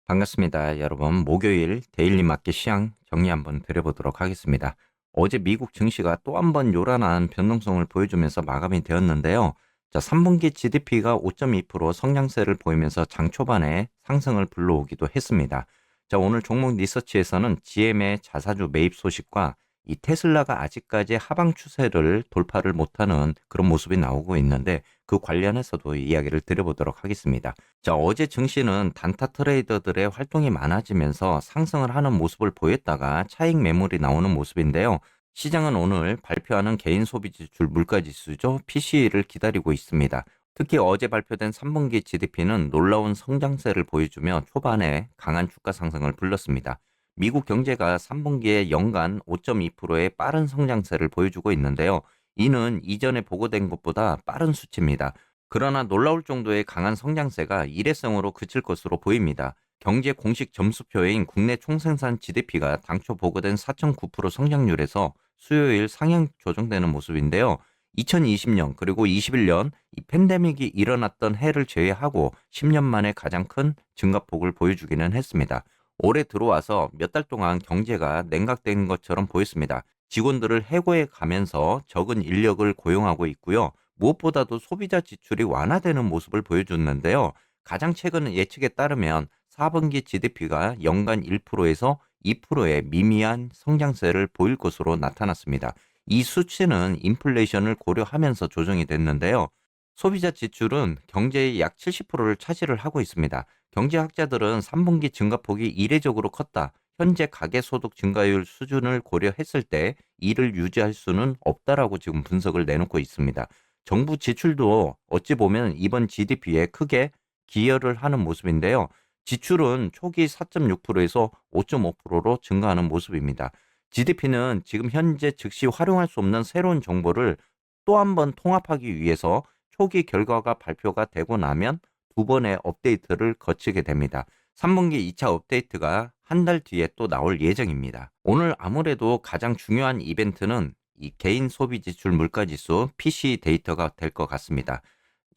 반갑습니다. 여러분, 목요일 데일리 마켓 시황 정리 한번 드려보도록 하겠습니다. 어제 미국 증시가 또 한 번 요란한 변동성을 보여주면서 마감이 되었는데요. 자, 3분기 GDP가 5.2% 성장세를 보이면서 장 초반에 상승을 불러오기도 했습니다. 자, 오늘 종목 리서치에서는 GM의 자사주 매입 소식과 이 테슬라가 아직까지 하방 추세를 돌파를 못하는 그런 모습이 나오고 있는데, 그 관련해서도 이야기를 드려보도록 하겠습니다. 자, 어제 증시는 단타 트레이더들의 활동이 많아지면서 상승을 하는 모습을 보였다가 차익 매물이 나오는 모습인데요. 시장은 오늘 발표하는 개인 소비 지출 물가 지수죠. PCE를 기다리고 있습니다. 특히 어제 발표된 3분기 GDP는 놀라운 성장세를 보여주며 초반에 강한 주가 상승을 불렀습니다. 미국 경제가 3분기에 연간 5.2%의 빠른 성장세를 보여주고 있는데요. 이는 이전에 보고된 것보다 빠른 수치입니다. 그러나 놀라울 정도의 강한 성장세가 일회성으로 그칠 것으로 보입니다. 경제 공식 점수표인 국내 총생산 GDP가 당초 보고된 4.9% 성장률에서 수요일 상향 조정되는 모습인데요. 2020년 그리고 21년 이 팬데믹이 일어났던 해를 제외하고 10년 만에 가장 큰 증가폭을 보여주기는 했습니다. 올해 들어와서 몇 달 동안 경제가 냉각된 것처럼 보였습니다. 직원들을 해고해 가면서 적은 인력을 고용하고 있고요. 무엇보다도 소비자 지출이 완화되는 모습을 보여줬는데요. 가장 최근 예측에 따르면 4분기 GDP가 연간 1%에서 2%의 미미한 성장세를 보일 것으로 나타났습니다. 이 수치는 인플레이션을 고려하면서 조정이 됐는데요. 소비자 지출은 경제의 약 70%를 차지를 하고 있습니다. 경제학자들은 3분기 증가폭이 이례적으로 컸다. 현재 가계소득 증가율 수준을 고려했을 때 이를 유지할 수는 없다라고 지금 분석을 내놓고 있습니다. 정부 지출도 어찌 보면 이번 GDP에 크게 기여를 하는 모습인데요. 지출은 초기 4.6%에서 5.5%로 증가하는 모습입니다. GDP는 지금 현재 즉시 활용할 수 없는 새로운 정보를 또 한 번 통합하기 위해서 초기 결과가 발표가 되고 나면 두 번의 업데이트를 거치게 됩니다. 3분기 2차 업데이트가 한 달 뒤에 또 나올 예정입니다. 오늘 아무래도 가장 중요한 이벤트는 이 개인 소비 지출 물가 지수 PC 데이터가 될 것 같습니다.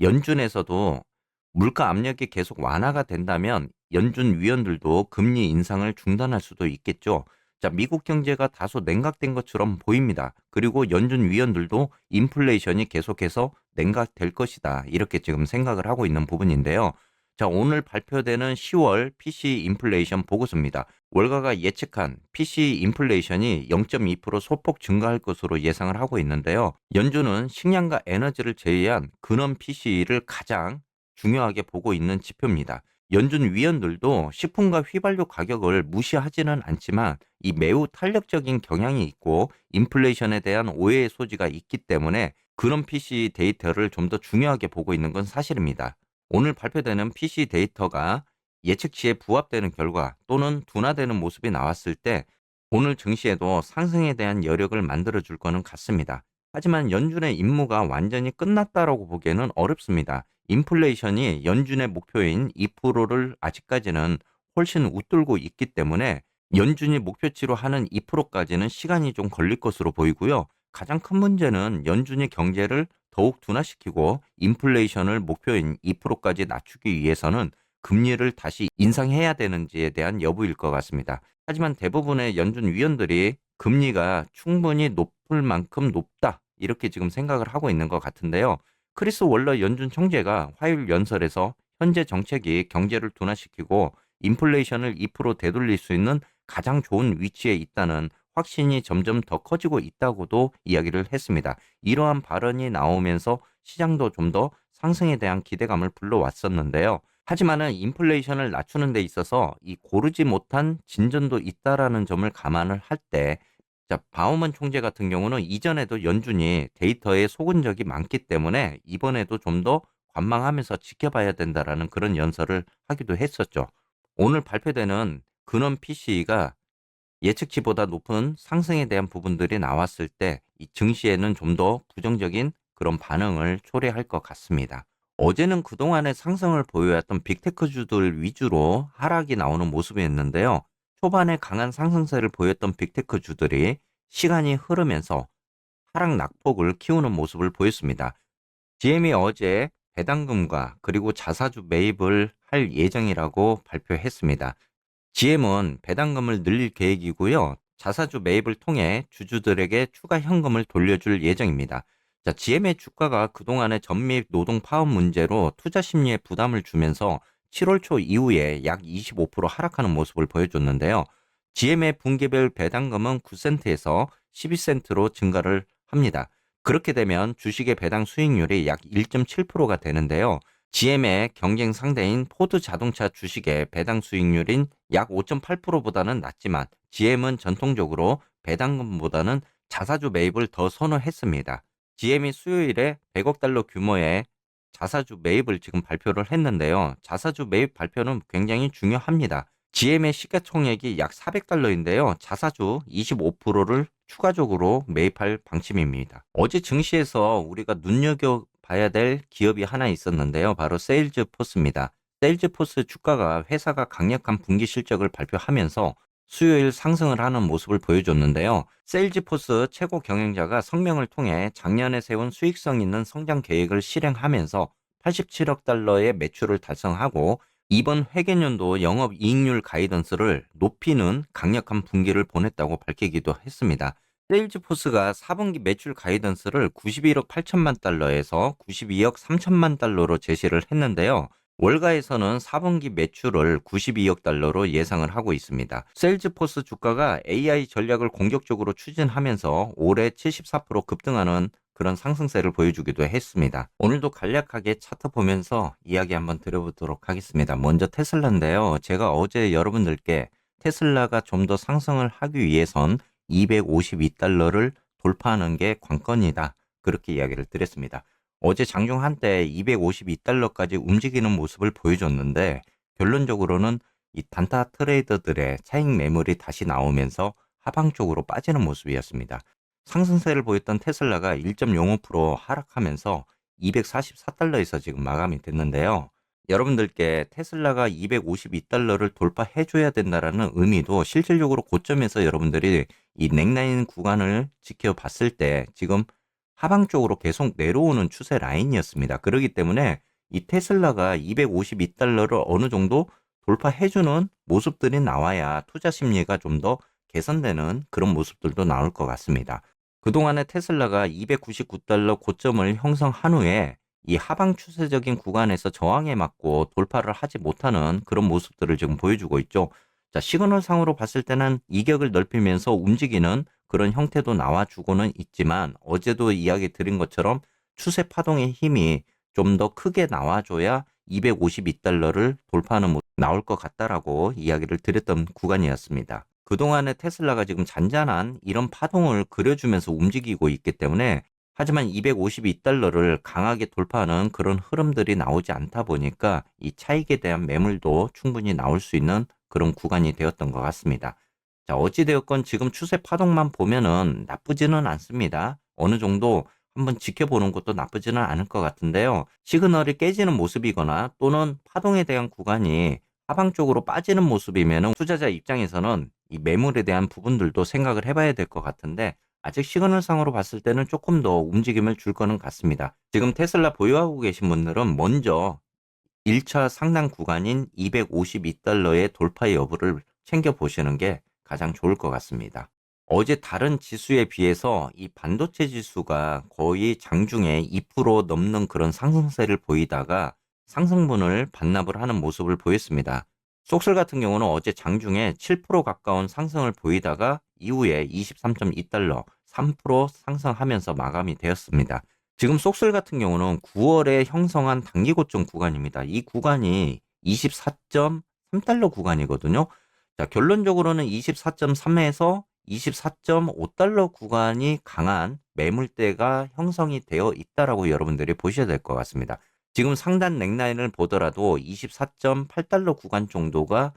연준에서도 물가 압력이 계속 완화가 된다면 연준 위원들도 금리 인상을 중단할 수도 있겠죠. 자, 미국 경제가 다소 냉각된 것처럼 보입니다. 그리고 연준 위원들도 인플레이션이 계속해서 냉각될 것이다. 이렇게 지금 생각을 하고 있는 부분인데요. 자, 오늘 발표되는 10월 PC 인플레이션 보고서입니다. 월가가 예측한 PC 인플레이션이 0.2% 소폭 증가할 것으로 예상을 하고 있는데요. 연준은 식량과 에너지를 제외한 근원 PC를 가장 중요하게 보고 있는 지표입니다. 연준 위원들도 식품과 휘발유 가격을 무시하지는 않지만 이 매우 탄력적인 경향이 있고 인플레이션에 대한 오해의 소지가 있기 때문에 그런 PC 데이터를 좀 더 중요하게 보고 있는 건 사실입니다. 오늘 발표되는 PC 데이터가 예측치에 부합되는 결과 또는 둔화되는 모습이 나왔을 때 오늘 증시에도 상승에 대한 여력을 만들어 줄 거는 같습니다. 하지만 연준의 임무가 완전히 끝났다라고 보기에는 어렵습니다. 인플레이션이 연준의 목표인 2%를 아직까지는 훨씬 웃돌고 있기 때문에 연준이 목표치로 하는 2%까지는 시간이 좀 걸릴 것으로 보이고요. 가장 큰 문제는 연준이 경제를 더욱 둔화시키고 인플레이션을 목표인 2%까지 낮추기 위해서는 금리를 다시 인상해야 되는지에 대한 여부일 것 같습니다. 하지만 대부분의 연준 위원들이 금리가 충분히 높을 만큼 높다. 이렇게 지금 생각을 하고 있는 것 같은데요. 크리스 월러 연준 총재가 화요일 연설에서 현재 정책이 경제를 둔화시키고 인플레이션을 2% 되돌릴 수 있는 가장 좋은 위치에 있다는 확신이 점점 더 커지고 있다고도 이야기를 했습니다. 이러한 발언이 나오면서 시장도 좀 더 상승에 대한 기대감을 불러왔었는데요. 하지만은 인플레이션을 낮추는 데 있어서 이 고르지 못한 진전도 있다라는 점을 감안을 할 때, 자, 바우먼 총재 같은 경우는 이전에도 연준이 데이터에 속은 적이 많기 때문에 이번에도 좀 더 관망하면서 지켜봐야 된다라는 그런 연설을 하기도 했었죠. 오늘 발표되는 근원 PCE가 예측치보다 높은 상승에 대한 부분들이 나왔을 때 이 증시에는 좀 더 부정적인 그런 반응을 초래할 것 같습니다. 어제는 그동안의 상승을 보여왔던 빅테크주들 위주로 하락이 나오는 모습이었는데요. 초반에 강한 상승세를 보였던 빅테크주들이 시간이 흐르면서 하락 낙폭을 키우는 모습을 보였습니다. GM이 어제 배당금과 그리고 자사주 매입을 할 예정이라고 발표했습니다. GM은 배당금을 늘릴 계획이고요. 자사주 매입을 통해 주주들에게 추가 현금을 돌려줄 예정입니다. 자, GM의 주가가 그동안의 전미입 노동 파업 문제로 투자 심리에 부담을 주면서 7월 초 이후에 약 25% 하락하는 모습을 보여줬는데요. GM의 분기별 배당금은 9센트에서 12센트로 증가를 합니다. 그렇게 되면 주식의 배당 수익률이 약 1.7%가 되는데요. GM의 경쟁 상대인 포드 자동차 주식의 배당 수익률인 약 5.8%보다는 낮지만 GM은 전통적으로 배당금보다는 자사주 매입을 더 선호했습니다. GM이 수요일에 100억 달러 규모의 자사주 매입을 지금 발표를 했는데요. 자사주 매입 발표는 굉장히 중요합니다. GM의 시가총액이 약 400달러인데요. 자사주 25%를 추가적으로 매입할 방침입니다. 어제 증시에서 우리가 눈여겨봐야 될 기업이 하나 있었는데요. 바로 세일즈포스입니다. 세일즈포스 주가가 회사가 강력한 분기 실적을 발표하면서 수요일 상승을 하는 모습을 보여줬는데요. 세일즈포스 최고 경영자가 성명을 통해 작년에 세운 수익성 있는 성장 계획을 실행하면서 87억 달러의 매출을 달성하고 이번 회계년도 영업이익률 가이던스를 높이는 강력한 분기를 보냈다고 밝히기도 했습니다. 세일즈포스가 4분기 매출 가이던스를 91억 8천만 달러에서 92억 3천만 달러로 제시를 했는데요. 월가에서는 4분기 매출을 92억 달러로 예상을 하고 있습니다. 세일즈포스 주가가 AI 전략을 공격적으로 추진하면서 올해 74% 급등하는 그런 상승세를 보여주기도 했습니다. 오늘도 간략하게 차트 보면서 이야기 한번 드려보도록 하겠습니다. 먼저 테슬라인데요. 제가 어제 여러분들께 테슬라가 좀 더 상승을 하기 위해선 252달러를 돌파하는 게 관건이다. 그렇게 이야기를 드렸습니다. 어제 장중 한때 252달러까지 움직이는 모습을 보여줬는데 결론적으로는 이 단타 트레이더들의 차익 매물이 다시 나오면서 하방 쪽으로 빠지는 모습이었습니다. 상승세를 보였던 테슬라가 1.05% 하락하면서 244달러에서 지금 마감이 됐는데요. 여러분들께 테슬라가 252달러를 돌파해줘야 된다라는 의미도 실질적으로 고점에서 여러분들이 이 넥라인 구간을 지켜봤을 때 지금 하방 쪽으로 계속 내려오는 추세 라인이었습니다. 그렇기 때문에 이 테슬라가 252달러를 어느 정도 돌파해주는 모습들이 나와야 투자 심리가 좀 더 개선되는 그런 모습들도 나올 것 같습니다. 그동안에 테슬라가 299달러 고점을 형성한 후에 이 하방 추세적인 구간에서 저항에 맞고 돌파를 하지 못하는 그런 모습들을 지금 보여주고 있죠. 자, 시그널상으로 봤을 때는 이격을 넓히면서 움직이는 그런 형태도 나와주고는 있지만 어제도 이야기 드린 것처럼 추세 파동의 힘이 좀 더 크게 나와줘야 252달러를 돌파하는 모습 나올 것 같다라고 이야기를 드렸던 구간이었습니다. 그동안에 테슬라가 지금 잔잔한 이런 파동을 그려주면서 움직이고 있기 때문에 하지만 252달러를 강하게 돌파하는 그런 흐름들이 나오지 않다 보니까 이 차익에 대한 매물도 충분히 나올 수 있는 그런 구간이 되었던 것 같습니다. 자, 어찌되었건 지금 추세 파동만 보면은 나쁘지는 않습니다. 어느 정도 한번 지켜보는 것도 나쁘지는 않을 것 같은데요. 시그널이 깨지는 모습이거나 또는 파동에 대한 구간이 하방 쪽으로 빠지는 모습이면은 투자자 입장에서는 이 매물에 대한 부분들도 생각을 해봐야 될 것 같은데 아직 시그널상으로 봤을 때는 조금 더 움직임을 줄 거는 같습니다. 지금 테슬라 보유하고 계신 분들은 먼저 1차 상당 구간인 252달러의 돌파 여부를 챙겨보시는 게 가장 좋을 것 같습니다. 어제 다른 지수에 비해서 이 반도체 지수가 거의 장중에 2% 넘는 그런 상승세를 보이다가 상승분을 반납을 하는 모습을 보였습니다. 쏙슬 같은 경우는 어제 장중에 7% 가까운 상승을 보이다가 이후에 23.2달러, 3% 상승하면서 마감이 되었습니다. 지금 쏙슬 같은 경우는 9월에 형성한 단기 고점 구간입니다. 이 구간이 24.3달러 구간이거든요. 자, 결론적으로는 24.3에서 24.5달러 구간이 강한 매물대가 형성이 되어 있다라고 여러분들이 보셔야 될 것 같습니다. 지금 상단 넥라인을 보더라도 24.8달러 구간 정도가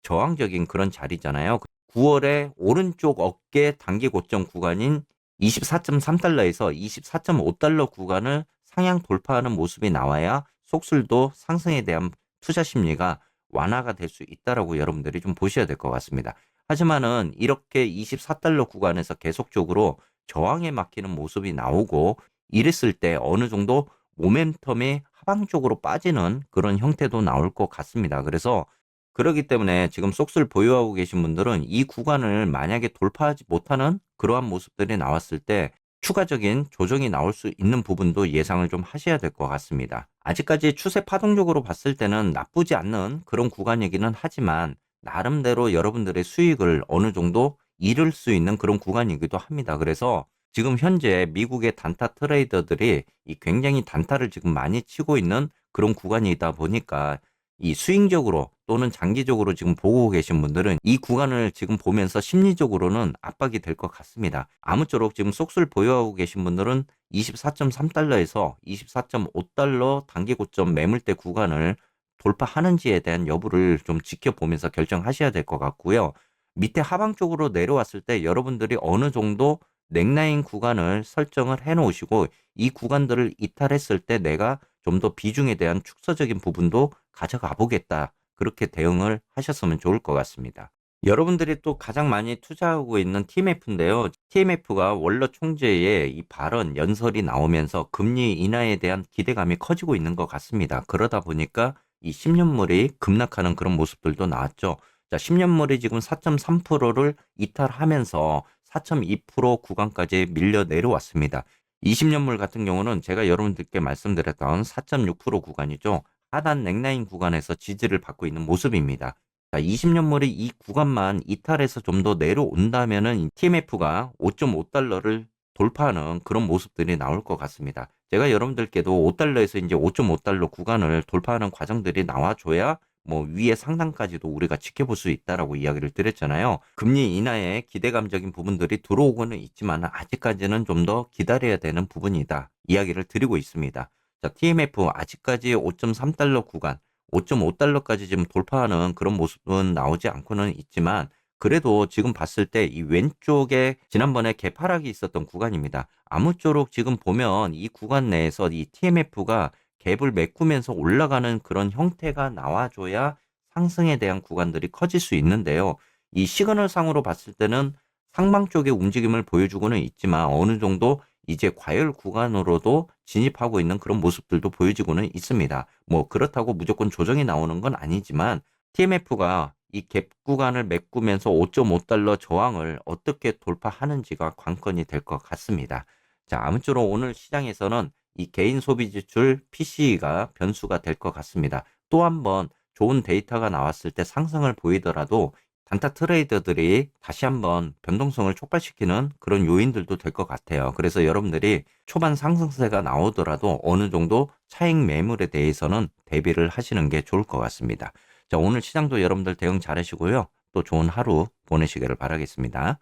저항적인 그런 자리잖아요. 9월에 오른쪽 어깨 단기 고점 구간인 24.3달러에서 24.5달러 구간을 상향 돌파하는 모습이 나와야 속술도 상승에 대한 투자 심리가 완화가 될 수 있다라고 여러분들이 좀 보셔야 될 것 같습니다. 하지만은 이렇게 24달러 구간에서 계속적으로 저항에 막히는 모습이 나오고 이랬을 때 어느 정도 모멘텀이 하방쪽으로 빠지는 그런 형태도 나올 것 같습니다. 그래서 그렇기 때문에 지금 쏙을 보유하고 계신 분들은 이 구간을 만약에 돌파하지 못하는 그러한 모습들이 나왔을 때 추가적인 조정이 나올 수 있는 부분도 예상을 좀 하셔야 될 것 같습니다. 아직까지 추세 파동적으로 봤을 때는 나쁘지 않는 그런 구간이기는 하지만 나름대로 여러분들의 수익을 어느 정도 잃을 수 있는 그런 구간이기도 합니다. 그래서 지금 현재 미국의 단타 트레이더들이 이 굉장히 단타를 지금 많이 치고 있는 그런 구간이다 보니까 이 스윙적으로 또는 장기적으로 지금 보고 계신 분들은 이 구간을 지금 보면서 심리적으로는 압박이 될 것 같습니다. 아무쪼록 지금 쏙을 보유하고 계신 분들은 24.3달러에서 24.5달러 단기 고점 매물대 구간을 돌파하는지에 대한 여부를 좀 지켜보면서 결정하셔야 될 것 같고요. 밑에 하방 쪽으로 내려왔을 때 여러분들이 어느 정도 넥라인 구간을 설정을 해 놓으시고 이 구간들을 이탈했을 때 내가 좀 더 비중에 대한 축소적인 부분도 가져가 보겠다. 그렇게 대응을 하셨으면 좋을 것 같습니다. 여러분들이 또 가장 많이 투자하고 있는 TMF인데요. TMF가 원로 총재의 이 발언, 연설이 나오면서 금리 인하에 대한 기대감이 커지고 있는 것 같습니다. 그러다 보니까 이 10년물이 급락하는 그런 모습들도 나왔죠. 자, 10년물이 지금 4.3%를 이탈하면서 4.2% 구간까지 밀려 내려왔습니다. 20년물 같은 경우는 제가 여러분들께 말씀드렸던 4.6% 구간이죠. 하단 넥라인 구간에서 지지를 받고 있는 모습입니다. 자, 20년물이 이 구간만 이탈해서 좀 더 내려온다면은 TMF가 5.5달러를 돌파하는 그런 모습들이 나올 것 같습니다. 제가 여러분들께도 5달러에서 이제 5.5달러 구간을 돌파하는 과정들이 나와줘야 뭐 위의 상단까지도 우리가 지켜볼 수 있다라고 이야기를 드렸잖아요. 금리 인하에 기대감적인 부분들이 들어오고는 있지만 아직까지는 좀 더 기다려야 되는 부분이다. 이야기를 드리고 있습니다. 자, TMF 아직까지 5.3달러 구간, 5.5달러까지 지금 돌파하는 그런 모습은 나오지 않고는 있지만 그래도 지금 봤을 때 이 왼쪽에 지난번에 개파락이 있었던 구간입니다. 아무쪼록 지금 보면 이 구간 내에서 이 TMF가 갭을 메꾸면서 올라가는 그런 형태가 나와줘야 상승에 대한 구간들이 커질 수 있는데요. 이 시그널 상으로 봤을 때는 상방 쪽의 움직임을 보여주고는 있지만 어느 정도 이제 과열 구간으로도 진입하고 있는 그런 모습들도 보여지고는 있습니다. 뭐 그렇다고 무조건 조정이 나오는 건 아니지만 TMF가 이 갭 구간을 메꾸면서 5.5달러 저항을 어떻게 돌파하는지가 관건이 될 것 같습니다. 자, 아무쪼록 오늘 시장에서는 이 개인 소비 지출 PCE가 변수가 될 것 같습니다. 또 한 번 좋은 데이터가 나왔을 때 상승을 보이더라도 단타 트레이더들이 다시 한번 변동성을 촉발시키는 그런 요인들도 될 것 같아요. 그래서 여러분들이 초반 상승세가 나오더라도 어느 정도 차익 매물에 대해서는 대비를 하시는 게 좋을 것 같습니다. 자, 오늘 시장도 여러분들 대응 잘 하시고요. 또 좋은 하루 보내시기를 바라겠습니다.